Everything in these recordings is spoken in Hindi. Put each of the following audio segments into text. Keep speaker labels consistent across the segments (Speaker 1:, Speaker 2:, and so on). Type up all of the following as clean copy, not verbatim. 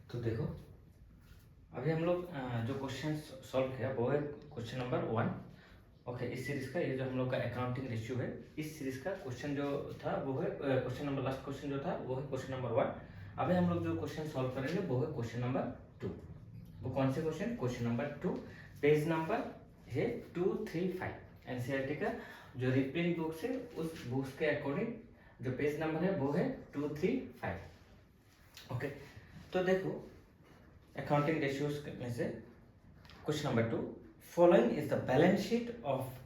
Speaker 1: तो देखो, अभी हम लोग जो क्वेश्चन सॉल्व किया वो है क्वेश्चन नंबर 1। ओके, इस सीरीज का ये जो हम लोग का अकाउंटिंग रेशियो है, इस सीरीज का क्वेश्चन जो था वो है क्वेश्चन नंबर, लास्ट क्वेश्चन जो था वो है क्वेश्चन नंबर 1। अभी हम लोग जो क्वेश्चन सॉल्व करेंगे वो है क्वेश्चन नंबर 2। वो कौन से क्वेश्चन नंबर 2, पेज नंबर है 235। एनसीईआरटी का जो रिप्रिंट बुक्स है उस बुक्स के अकॉर्डिंग जो पेज नंबर है वो है 235। ओके, तो देखो अकाउंटिंग रेशियोज में से question number 2, following is the balance sheet of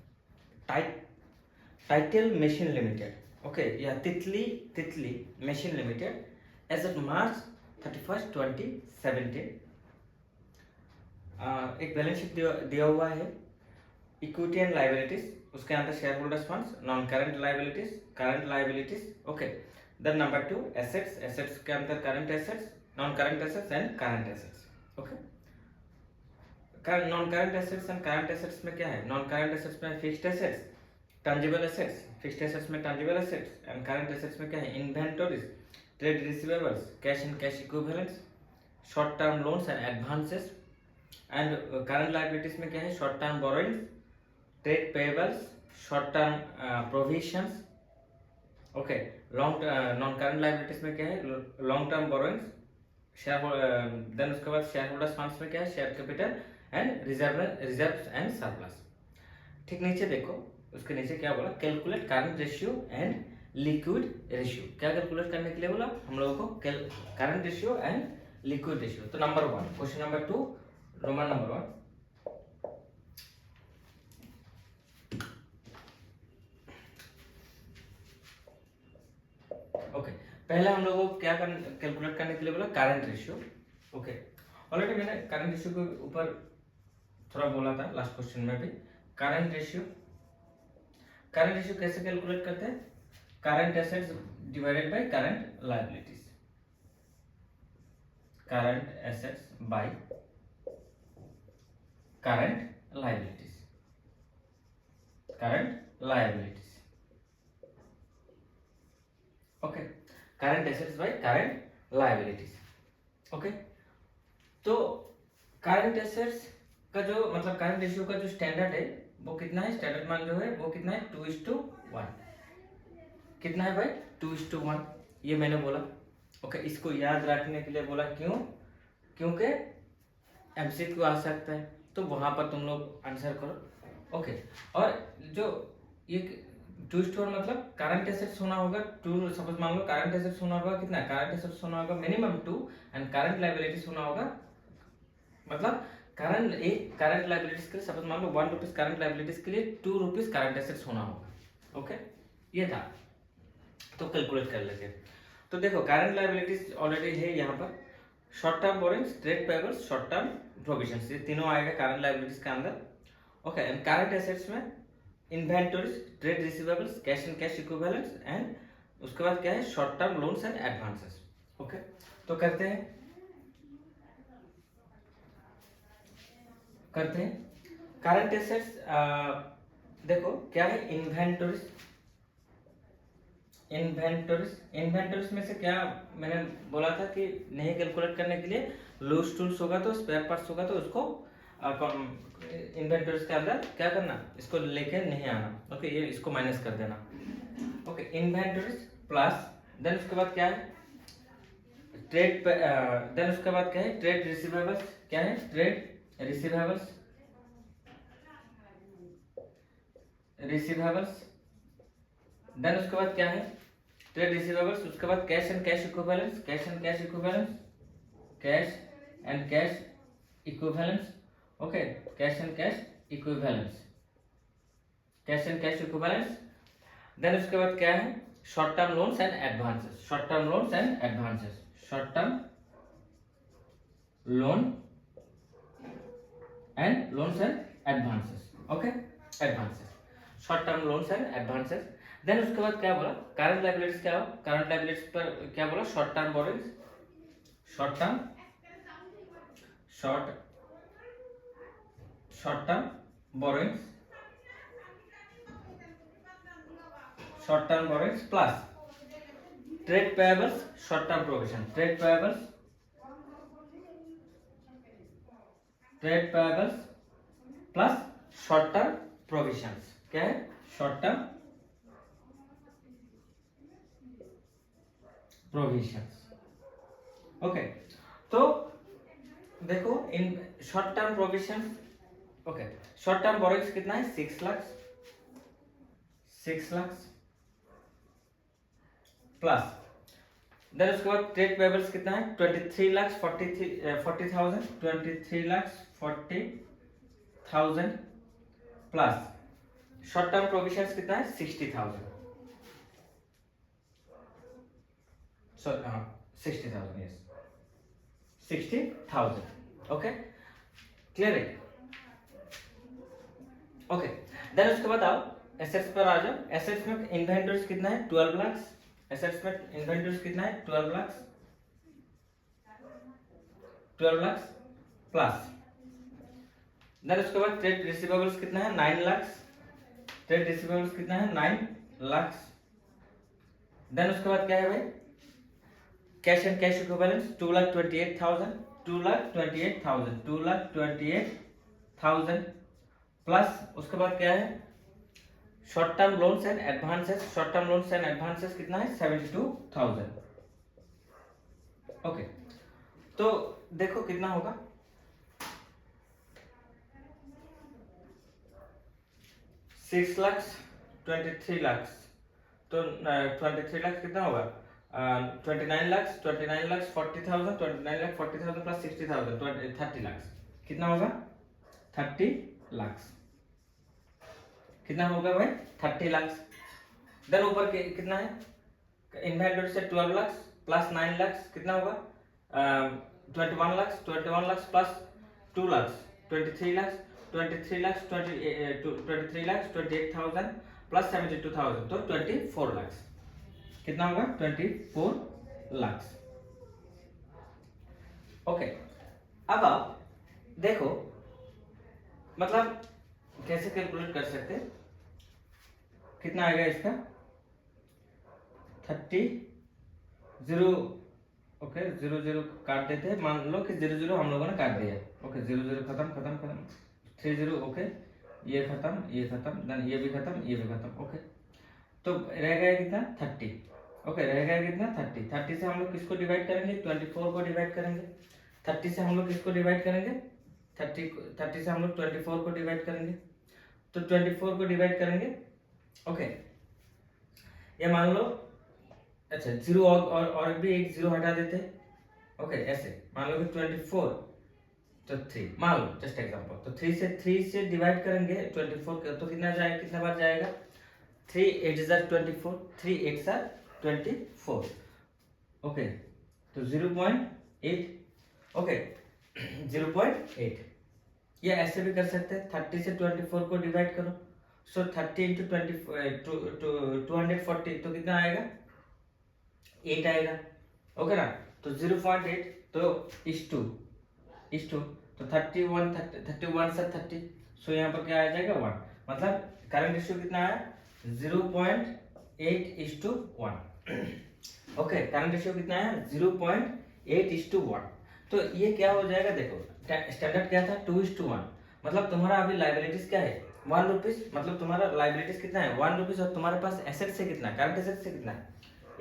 Speaker 1: title machine limited. Okay, या Titli machine limited as of March 31, 2017। एक बैलेंस शीट दिया हुआ है, इक्विटी एंड लाइबिलिटीज, उसके अंदर share holders funds, non current liabilities, current liabilities. Okay, then number 2, assets के अंदर current assets, non current assets and current assets. Okay, non current assets and current assets में क्या है? नॉन करंट एसेट्स में fixed assets, tangible assets, fixed assets में tangible assets, and current assets में क्या है? Inventories, trade receivables, cash and cash equivalents, short term loans and advances. And current liabilities में क्या है? Short term borrowings, trade payables, short term provisions. Okay, long non current liabilities में क्या है? लॉन्ग टर्म बोरोइंग्स, देन उसके बाद शेयर होल्डर्स फंड्स में क्या है? Share capital and reserves and surplus. ठीक नीचे देखो, उसके नीचे क्या बोला? Calculate current ratio and liquid ratio. क्या कैलकुलेट करने के लिए बोला हम लोगों को? Current ratio and liquid ratio. तो number 1, question number 2, roman number 1। Okay, पहले हम लोगों को क्या कैलकुलेट करने के लिए बोला? Current ratio. ओके, ऑलरेडी मैंने करंट रेशियो के ऊपर थोड़ा बोला था लास्ट क्वेश्चन में भी। करंट रेशियो कैसे कैलकुलेट करते हैं? Current assets divided by current liabilities, current assets by current liabilities, current liabilities. Okay, current assets by current liabilities. Okay, तो करंट एसेट्स का जो मतलब करंट रेशियो का जो स्टैंडर्ड है वो कितना है? स्टैंडर्ड मान जो है वो कितना है? 2:1। कितना है भाई? 2:1, ये मैंने बोला। ओके, इसको याद रखने के लिए बोला, क्यों? क्योंकि एमसीक्यू आ सकता है, तो वहां पर तुम लोग आंसर करो। ओके, और जो ये 2:1 मतलब करंट एसेट्स होना होगा 2। सपोज मान लो करंट एसेट्स होना होगा कितना? करंट एसेट्स होना होगा मिनिमम 2, एंड करंट लायबिलिटीज होना होगा मतलब करंट लायबिलिटीज के लिए सपोज मान लो 1 रुपीज करंट लायबिलिटीज के लिए 2 रुपीज करंट एसेट्स होना होगा। ओके, ये था, तो कैलकुलेट कर लेंगे। तो देखो करंट लायबिलिटीज ऑलरेडी है यहाँ पर, short term borrowings, trade payables, short term provisions, ये तीनों आएगा करंट लायबिलिटीज के अंदर। ओके, एंड करंट एसेट्स में inventories, trade receivables, cash and cash equivalents, and उसके बाद क्या है? Short term loans and advances. Okay, तो करते हैं करंट एसेट्स। देखो क्या है? इन्वेंटरीज में से क्या मैंने बोला था कि नहीं कैलकुलेट करने के लिए लूज टूल्स होगा तो स्पेयर पार्ट्स होगा तो उसको इन्वेंटरीज के अंदर क्या करना? इसको लेके नहीं आना। ओके, ये इसको माइनस कर देना। ओके, इन्वेंटरीज प्लस, देन उसके बाद क्या है? देन उसके बाद क्या है? Trade receivables. क्या है? ट्रेड रिसीवेबल्स, देन उसके बाद क्या है? ट्रेड रिसीवेबल्स, उसके बाद cash and cash equivalents, cash and cash equivalents. Okay, cash and cash equivalents, then उसके बाद क्या है? Short term loans and advances, short term loan and loans and advances. Okay, advances, short term loans and advances. Then उसके बाद क्या बोला? करंट लायबिलिटीज क्या हो? करंट लायबिलिटीज पर क्या बोला? Short term borrowings, short term borrowings plus trade payables, short term provision, trade payables trade payables plus short term provisions. क्या है? Short term provisions. ओके, तो देखो in short term provisions, okay, short term borrowings कितना है? 6 लाख, 6 लाख प्लस देन उसके बाद ट्रेड पेबल्स कितना है? 23 lakh 40,000, 23 lakh 40,000 plus short term provisions कितना है? 60,000। सॉरी, हाँ 60,000, यस 60,000। ओके, क्लियर है? ओके, देन उसके बाद आओ एसेट्स पर आ जाओ। एसेट्स में इन्वेंटरीज कितना है? 12 लाख। एसेट्स में इन्वेंटरीज कितना है? 12 लाख, 12 लाख प्लस देन उसके बाद ट्रेड रिसीवेबल्स कितना है? 9 लाख। ट्रेड रिसीवेबल्स कितना है? 9 लाख। देन उसके बाद क्या है भाई? Cash and cash equivalents 2,28,000, 2,28,000, 2,28,000 plus उसके बाद क्या है? Short term loans and advances. Short term loans and advances कितना है? 72,000। ओके, तो देखो कितना होगा? 6 लाख 23 लाख, तो 23 लाख कितना होगा? 29 लाख 40,000, 29 लाख 40,000 प्लस 60,000, 30 लाख कितना होगा? 30 लाख। कितना होगा भाई? 30 लाख। देन ऊपर कितना है? इन्वेंटरी से 12 लाख प्लस 9 लाख कितना होगा? 21 लाख, 21 लाख प्लस 2 लाख 23 लाख, 23 लाख 23 लाख 28,000 प्लस 72,000, तो 24 लाख। कितना होगा? 24 लाख। ओके, अब आप देखो मतलब कैसे कैलकुलेट कर सकते हैं? कितना आएगा इसका? 30 ओके, 0 काट देते हैं। मान लो कि 0 हम लोगों ने काट दिया। ओके, 0 खत्म खत्म खत्म, 30 ओके, ये खत्म, ये खत्म, देन ये भी खत्म, ये भी खत्म। ओके, तो रह गया कितना? 30। ओके, रह गया कितना? 30। 30 से हम लोग किसको डिवाइड करेंगे? 24 को डिवाइड करेंगे। 30 से हम लोग किसको डिवाइड करेंगे? 30 से हम लोग 24 को डिवाइड करेंगे। तो 24 को डिवाइड करेंगे। ओके, ये मान लो, अच्छा 0 और भी एक 0 हटा देते हैं। ओके, ऐसे मान लो कि 24 तो 3 मान लो, जस्ट एग्जांपल। तो 3 से डिवाइड करेंगे 24 के, तो कितना जाएगा? कितना बार जाएगा? 3 8 जार 24, 3 8 जार 24। ओके, तो 0.8। ओके, 0.8। या ऐसे भी कर सकते हैं, 30 से 24 को डिवाइड करो। सो 30 इंटू 240, तो कितना आएगा? 8 आएगा। ओके ना, तो 0.8 तो इस टू तो 31 से 30, सो यहाँ पर क्या आ जाएगा? 1। मतलब करंट रेशियो कितना है? 0.8:1। ओके, करंट रेशियो कितना है? 0.8:1। तो ये क्या हो जाएगा? देखो स्टैंडर्ड क्या था? 2:1। मतलब तुम्हारा अभी लाइबिलिटीज क्या है? 1 रुपीज। मतलब तुम्हारा लाइबिलिटीज कितना है? 1 रुपीज। और तुम्हारे पास एसेट से कितना? करंट एसेट से कितना है?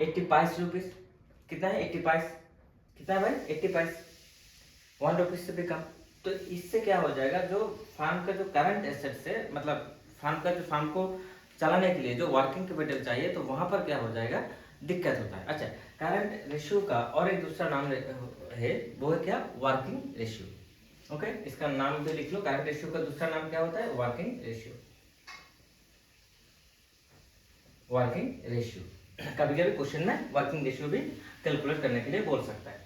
Speaker 1: 80 रुपीज। कितना है? 80 कितना है भाई? 80 1 रुपीज से भी कम। तो इससे क्या हो जाएगा? जो फार्म का जो करंट एसेट से, मतलब फार्म को चलाने के लिए जो वर्किंग कैपिटल चाहिए, तो वहां पर क्या हो जाएगा? दिक्कत होता है। अच्छा, करंट रेशियो का और एक दूसरा नाम है, वो है क्या? Working ratio. ओके, इसका नाम भी लिख लो। करंट रेशियो का दूसरा नाम क्या होता है? Working ratio. वर्किंग रेशियो कभी कभी क्वेश्चन में वर्किंग रेशियो भी कैलकुलेट करने के लिए बोल सकता है।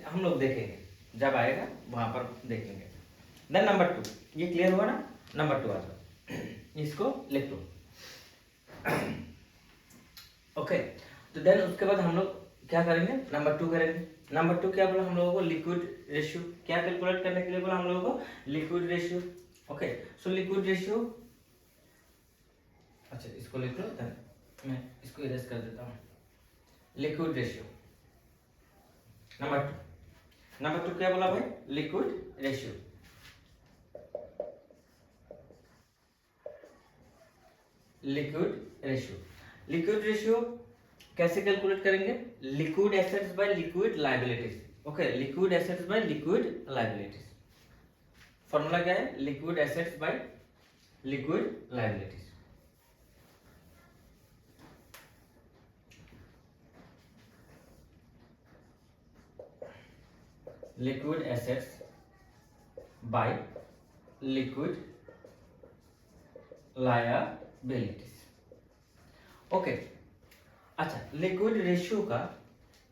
Speaker 1: हम लोग देखेंगे, जब आएगा वहां पर देखेंगे। देन नंबर 2, ये क्लियर हुआ ना? नंबर 2 आ जाओ, इसको लिख लो। ओके, तो देन उसके बाद हम लोग क्या करेंगे? नंबर 2 करेंगे। नंबर 2 क्या बोला हम लोगों को? Liquid ratio. क्या कैलकुलेट करने के लिए बोला हम लोगों को? Liquid ratio. Okay, so liquid ratio, अच्छा इसको लिख लो, देन मैं इसको इरेज कर देता हूँ। Liquid ratio number 2। नंबर 2 क्या बोला भाई? Liquid ratio. Liquid ratio. Liquid ratio कैसे कैलकुलेट करेंगे? Liquid assets by liquid liabilities. Okay, liquid assets by liquid liabilities. Formula क्या है? Liquid assets by liquid liabilities. Liquid assets by liquid liabilities. Okay, अच्छा, लिक्विड रेशियो का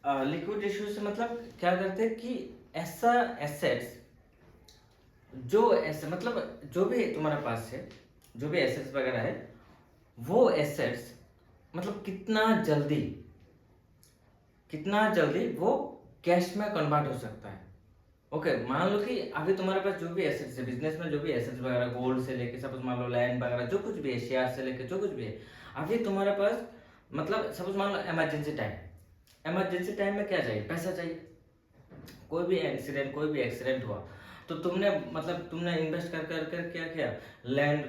Speaker 1: लिक्विड रेशियो से मतलब क्या करते हैं कि ऐसा एसेट्स जो ऐसे मतलब जो भी तुम्हारे पास है, जो भी एसेट्स वगैरह है, वो एसेट्स मतलब कितना जल्दी वो कैश में कन्वर्ट हो सकता है। ओके, मान लो कि अभी तुम्हारे पास जो भी एसेट्स है बिजनेस में, जो भी एसेट्स वगैरह गोल्ड से लेके सपोज मान लो लैंड वगैरह जो कुछ भी है, शेयर से लेके जो कुछ भी है, अभी तुम्हारे पास मतलब सपोज मान लो इमरजेंसी टाइम में क्या चाहिए? पैसा चाहिए। कोई भी एक्सीडेंट हुआ तो तुमने इन्वेस्ट कर क्या किया? लैंड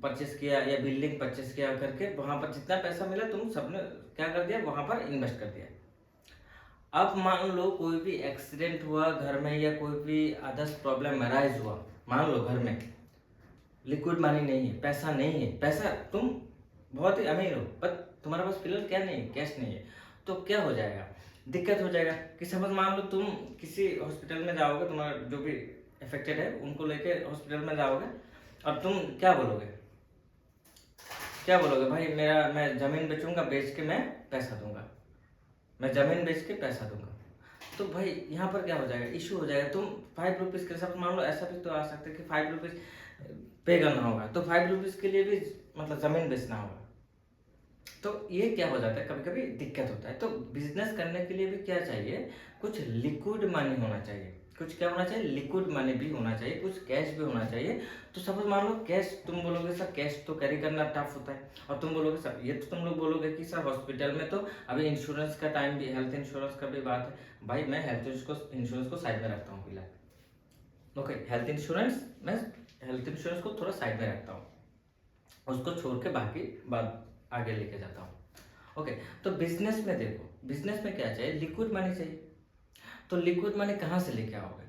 Speaker 1: परचेस किया या बिल्डिंग परचेस किया करके वहां पर जितना पैसा मिला तुम सबने क्या कर दिया? वहां पर इन्वेस्ट कर दिया। अब मान लो कोई भी एक्सीडेंट हुआ घर में या कोई भी अदर्स प्रॉब्लम अराइज हुआ, मान लो घर में लिक्विड मनी नहीं है, पैसा नहीं है, पैसा तुम बहुत ही अमीर हो पर तुम्हारे पास फिलहाल क्या नहीं है? कैश नहीं है। तो क्या हो जाएगा? दिक्कत हो जाएगा कि सपोज मान लो तुम किसी हॉस्पिटल में जाओगे, तुम्हारा जो भी अफेक्टेड है उनको लेके हॉस्पिटल में जाओगे और तुम क्या बोलोगे? भाई मैं जमीन बेचूंगा, बेच के मैं पैसा दूंगा, मैं जमीन बेच के पैसा दूंगा। तो भाई यहाँ पर क्या हो जाएगा? इशू हो जाएगा। तुम 5 रुपीज के साथ मान लो ऐसा भी तो आ सकता है कि 5 रुपीज पे करना होगा, तो 5 रुपीज के लिए भी मतलब जमीन बेचना होगा। तो ये क्या हो जाता है? कभी कभी दिक्कत होता है। तो बिजनेस करने के लिए भी क्या चाहिए? कुछ लिक्विड मनी होना चाहिए। कुछ क्या होना चाहिए? लिक्विड मनी भी होना चाहिए, कुछ कैश भी होना चाहिए। तो सपोज मान लो कैश, तुम बोलोगे सर कैश तो कैरी करना टफ होता है, और तुम बोलोगे सर, ये तो तुम लोग बोलोगे कि सर हॉस्पिटल में तो अभी इंश्योरेंस का टाइम भी, हेल्थ इंश्योरेंस का भी बात है। भाई मैं हेल्थ इंश्योरेंस को साइड में रखता हूँ फिलहाल। ओके, हेल्थ इंश्योरेंस को थोड़ा साइड में रखता हूँ, उसको छोड़ के बाकी बात आगे लेके जाता हूँ। ओके, तो बिजनेस में देखो, बिजनेस में क्या चाहिए? लिक्विड मनी चाहिए। तो लिक्विड मनी कहाँ से लेके आओगे?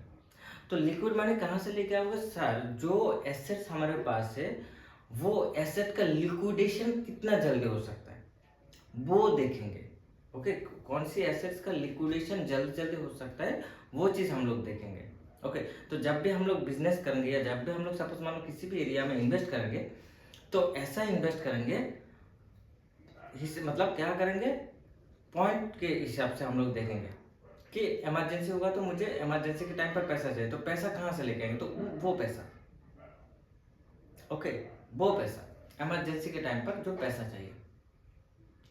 Speaker 1: तो लिक्विड मनी कहाँ से लेके आओगे? सर जो एसेट्स हमारे पास है वो एसेट का लिक्विडेशन कितना जल्दी हो सकता है वो देखेंगे। ओके, कौन सी एसेट्स का लिक्विडेशन जल्दी हो सकता है वो चीज हम लोग देखेंगे। ओके, तो जब भी हम लोग बिजनेस करेंगे या जब भी हम लोग सपोज मान लो किसी भी एरिया में इन्वेस्ट करेंगे, तो ऐसा इन्वेस्ट करेंगे, मतलब क्या करेंगे? पॉइंट के हिसाब से हम लोग देखेंगे कि इमरजेंसी होगा तो मुझे इमरजेंसी के टाइम पर पैसा चाहिए, तो पैसा कहाँ से लेके आएंगे? तो वो पैसा, ओके, वो पैसा इमरजेंसी के टाइम पर जो पैसा चाहिए,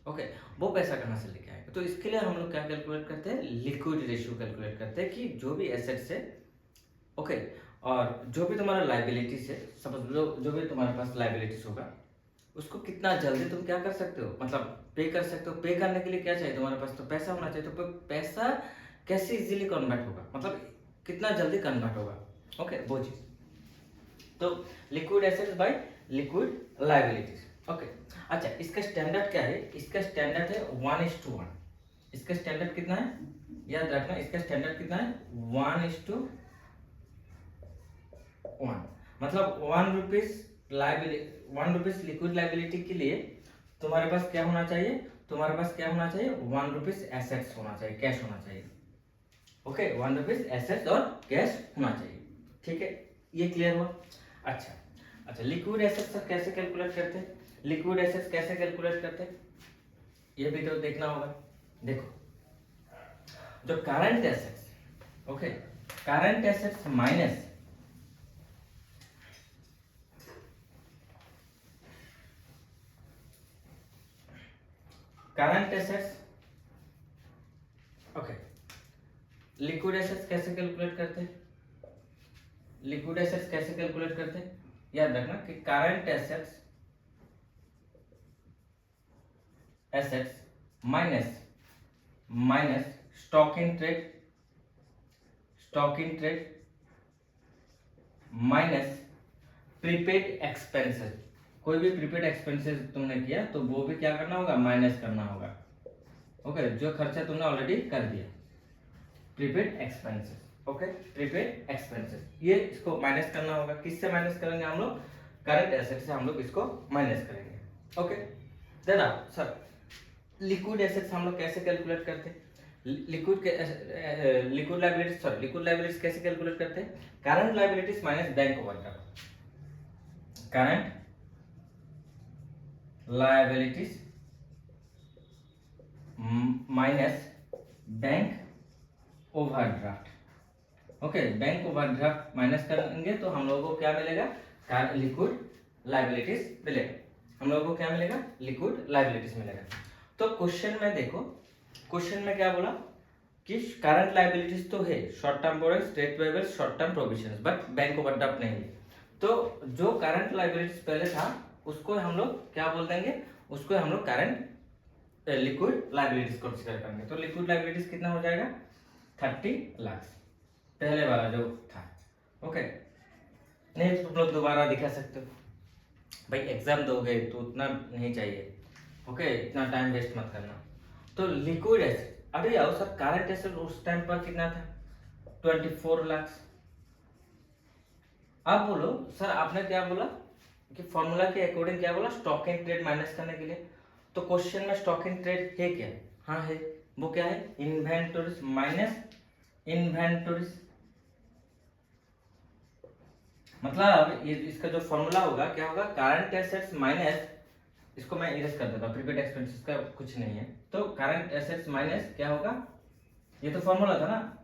Speaker 1: ओके, वो पैसा कहाँ से लेके आएंगे? तो इसके लिए हम लोग क्या कैलकुलेट करते हैं? लिक्विड रेशियो कैलकुलेट करते हैं कि जो भी एसेट्स है, ओके, और जो भी तुम्हारा लाइबिलिटीज है, सपोज जो भी तुम्हारे पास लाइबिलिटीज होगा उसको कितना जल्दी तुम क्या कर सकते हो? मतलब पे कर सकते हो। पे करने के लिए क्या चाहिए तुम्हारे पास? तो पैसा होना चाहिए। तो पैसा कैसे इजीली कन्वर्ट होगा, मतलब कितना जल्दी कन्वर्ट होगा? ओके, वो चीज। तो liquid assets by liquid liabilities. Okay, अच्छा, इसका स्टैंडर्ड क्या है? इसका स्टैंडर्ड है 1:1। इसका स्टैंडर्ड कितना है? याद रखना, इसका स्टैंडर्ड कितना है? 1:1। मतलब 1 रुपीज लिक्विड लाइबिलिटी के लिए तुम्हारे पास क्या होना चाहिए? 1 रुपीज एसेट्स होना चाहिए, कैश होना चाहिए। ओके, 1 रुपीज एसेट्स और कैश होना चाहिए। ठीक है, ये क्लियर हुआ? अच्छा, लिक्विड एसेट्स कैसे कैलकुलेट करते हैं? लिक्विड एसेट्स कैसे कैलकुलेट करते हैं ये भी तो देखना होगा। देखो, जो current assets, okay, current assets minus current assets, okay, liquid assets कैसे कैलकुलेट करते हैं? लिक्विड एसेट्स कैसे कैलकुलेट करते हैं? याद रखना कि current assets minus stock in trade minus prepaid expenses. कोई भी प्रीपेड एक्सपेंसेस तुमने किया तो वो भी क्या करना होगा, माइनस करना होगा। ओके, जो खर्चा तुमने ऑलरेडी कर दिया, prepaid expenses. Okay, prepaid expenses, ये इसको माइनस करना होगा। किससे माइनस करेंगे हम लोग, करंट एसेट से हम लोग इसको माइनस करेंगे। Okay, then sir liquid assets हम लोग कैसे कैलकुलेट करते हैं, लिक्विड लाइबिलिटीज कैसे कैलकुलेट करते हैं, current liabilities minus bank overdraft, current liabilities minus bank overdraft. Okay, bank overdraft minus करेंगे तो हम लोगों को क्या मिलेगा, लिक्विड लाइबिलिटीज मिलेगा। हम लोगों को क्या मिलेगा, लिक्विड लाइबिलिटीज मिलेगा। तो क्वेश्चन में देखो, क्वेश्चन में क्या बोला कि करंट लाइबिलिटीज तो है, short term borrowings, trade payables, short term provisions, but bank overdraft नहीं है। तो जो करंट लाइबिलिटीज पहले था उसको हम लोग क्या बोल देंगे, उसको हम लोग करंट लिक्विड लाइबिलिटीज कंसीडर करेंगे। तो लिक्विड लाइबिलिटीज कितना हो जाएगा, 30 लाख, पहले वाला जो था। ओके, नहीं तो तुम लोग दोबारा दिखा सकते हो, भाई एग्जाम दोगे तो उतना नहीं चाहिए। ओके, इतना टाइम वेस्ट मत करना। तो लिक्विड एसेट, अभी आओ सर, करंट एसेट उस टाइम पर कितना था, 24 लाख। अब बोलो सर, आपने क्या बोला कि फॉर्मूला के अकॉर्डिंग क्या बोला, स्टॉक एंड ट्रेड माइनस करने के लिए। तो क्वेश्चन में स्टॉक एंड ट्रेड है क्या, हाँ है, वो क्या है, इन्वेंटोरीज माइनस इन्वेंटोरीज। मतलब ये इसका जो फॉर्मूला होगा क्या होगा, करंट एसेट्स माइनस, इसको मैं इरेज कर देता हूँ, प्रीपेड एक्सपेंसेस का कुछ नहीं है। तो करंट एसेट्स माइनस क्या होगा, ये तो फॉर्मूला था ना,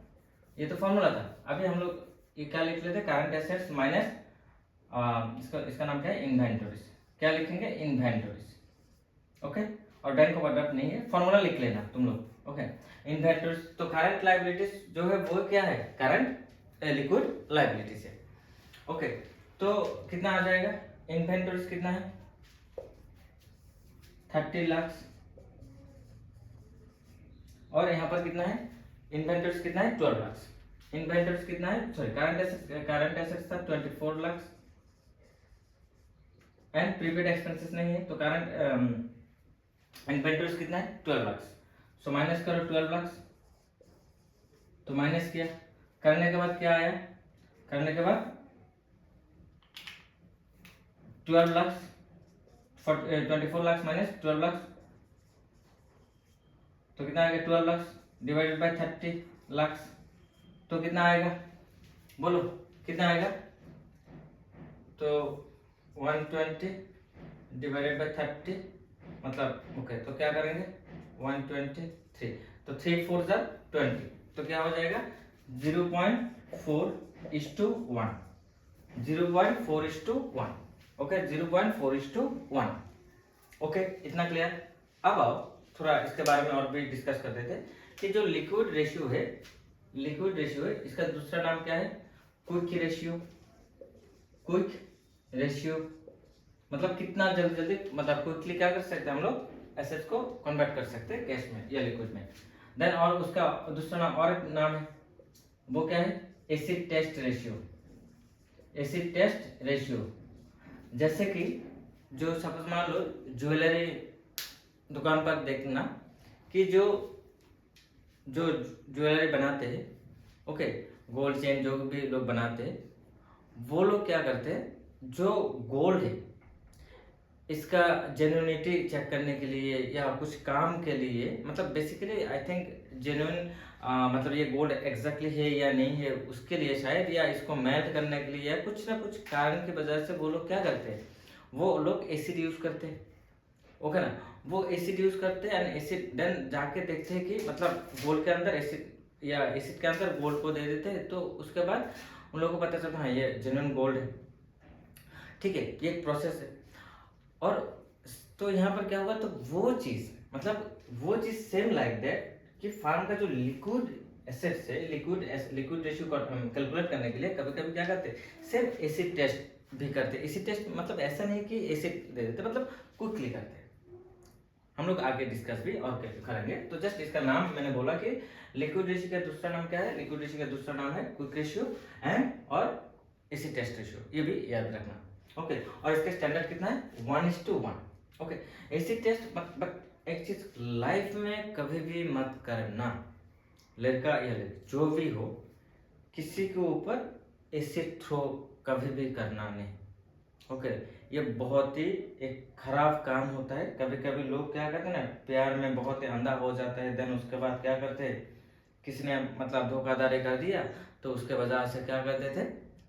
Speaker 1: ये तो फॉर्मूला था। अभी हम लोग ये क्या लिख लेते, करंट एसेट्स माइनस इसका नाम क्या है, इन्वेंटोरीज। क्या लिखेंगे, इन्वेंटोरीज। ओके, और बैंक ओवरड्राफ्ट नहीं है, फॉर्मूला लिख लेना तुम लोग। ओके, इन्वेंटोरीज। तो करंट लायबिलिटीज जो है वो क्या है, करंट लिक्विड लायबिलिटीज है। ओके, तो कितना आ जाएगा, इन्वेंटोरीज कितना है, 30 लाख, और यहाँ पर कितना है, इन्वेंटोरीज कितना है, 12 लाख। इन्वेंटोरीज कितना है, सॉरी करंट एसेट्स था 24 लाख, एंड प्रीपेड एक्सपेंसेस नहीं है, तो करंट इन्वेंटोरीज कितना है, 12 लाख। सो माइनस करो 12 लाख, तो माइनस किया, करने के बाद क्या आया, करने के बाद 12 लाख, 24 लाख माइनस 12 लाख, तो कितना आएगा, 12 लाख डिवाइडेड बाय 30 लाख, तो कितना आएगा, बोलो कितना आएगा, तो 120 डिवाइडेड बाय 30, मतलब ओके, तो क्या करेंगे 123, तो 3 4 जा 20, तो क्या हो जाएगा 0.4:1, 0.4:1। ओके, 0.4:1। ओके, इतना क्लियर। अब आओ थोड़ा इसके बारे में और भी डिस्कस कर देते हैं कि जो लिक्विड रेशियो है, इसका दूसरा नाम क्या है, क्विक रेशियो। क्विक रेशियो मतलब कितना जल्दी जल्दी, मतलब क्विकली क्या कर सकते हैं हम लोग, एसेट्स को कन्वर्ट कर सकते हैं कैश में या लिक्विड में। देन और उसका दूसरा नाम, और एक नाम है, वो क्या है, acid test ratio. Acid test ratio, जैसे कि जो सपोज मान लो ज्वेलरी दुकान पर देखना कि जो ज्वेलरी बनाते हैं, ओके, गोल्ड चेन जो भी लोग बनाते हैं, वो लोग क्या करते हैं, जो गोल्ड है इसका जेन्युइनिटी चेक करने के लिए या कुछ काम के लिए, मतलब बेसिकली आई थिंक जेन्युइन, मतलब ये गोल्ड एग्जैक्टली है या नहीं है उसके लिए शायद, या इसको मैथ करने के लिए, या कुछ ना कुछ कारण की वजह से वो लोग क्या करते हैं, वो लोग एसिड यूज करते हैं। ओके ना, वो एसिड यूज करते हैं एंड एसिड देन जाके देखते हैं कि मतलब गोल्ड के अंदर एसिड, या एसिड के अंदर गोल्ड को दे देते हैं, तो उसके बाद उन लोगों को पता चलता है हाँ ये जेन्युइन गोल्ड है। ठीक है, ये एक प्रोसेस है। और तो यहाँ पर क्या होगा, तो वो चीज, मतलब वो चीज सेम लाइक दैट कि फार्म का जो लिक्विड एसेट्स है, लिक्विड रेशियो कैलकुलेट करने के लिए कभी कभी क्या करते हैं, सेम एसिड टेस्ट भी करते हैं। एसिड टेस्ट मतलब ऐसा नहीं कि एसिड दे देते, मतलब क्विकली करते हैं। हम लोग आगे डिस्कस भी और करेंगे। तो जस्ट इसका नाम मैंने बोला कि लिक्विड रेशियो का दूसरा नाम क्या है, लिक्विड रेशियो का दूसरा नाम है क्विक रेशियो एंड और एसिड टेस्ट रेशियो, ये भी याद रखना। ओके, और इसका स्टैंडर्ड कितना है 1:1। ओके, एसिड टेस्ट, बट एक चीज लाइफ में कभी भी मत करना, लड़का या लड़की जो भी हो, किसी के ऊपर एसिड थ्रो कभी भी करना नहीं। ओके, ये बहुत ही एक खराब काम होता है। कभी कभी लोग क्या करते हैं ना, प्यार में बहुत ही अंधा हो जाता है, देन उसके बाद क्या करते हैं, किसी ने मतलब धोखाधड़ी कर दिया तो उसके वजह से क्या कर देते,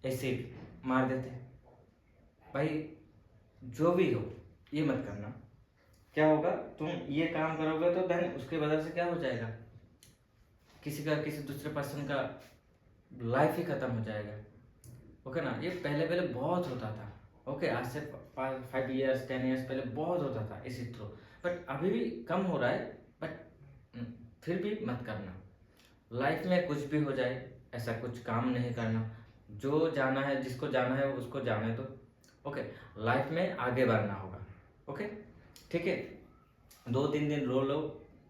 Speaker 1: एसिड मार देते। भाई जो भी हो ये मत करना। क्या होगा, तुम ये काम करोगे तो देन उसके वजह से क्या हो जाएगा, किसी दूसरे पर्सन का लाइफ ही खत्म हो जाएगा। ओके ना, ये पहले पहले बहुत होता था। ओके, आज से 5 ईयर्स 10 ईयर्स पहले बहुत होता था इसी थ्रू, बट अभी भी कम हो रहा है। बट फिर भी मत करना। लाइफ में कुछ भी हो जाए, ऐसा कुछ काम नहीं करना। जो जाना है, जिसको जाना है उसको जाने दो। ओके, लाइफ में आगे बढ़ना होगा। ओके, ठीक है, 2-3 दिन रो लो,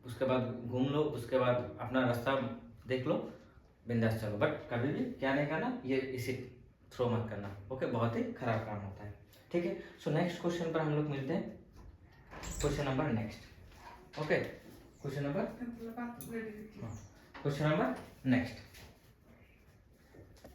Speaker 1: उसके बाद घूम लो, उसके बाद अपना रास्ता देख लो, बिंदास चलो, बट कभी भी क्या नहीं करना, ये इसी थ्रो मत करना। ओके, बहुत ही खराब काम होता है। ठीक है, सो नेक्स्ट क्वेश्चन पर हम लोग मिलते हैं। Question number next. Okay, question number next.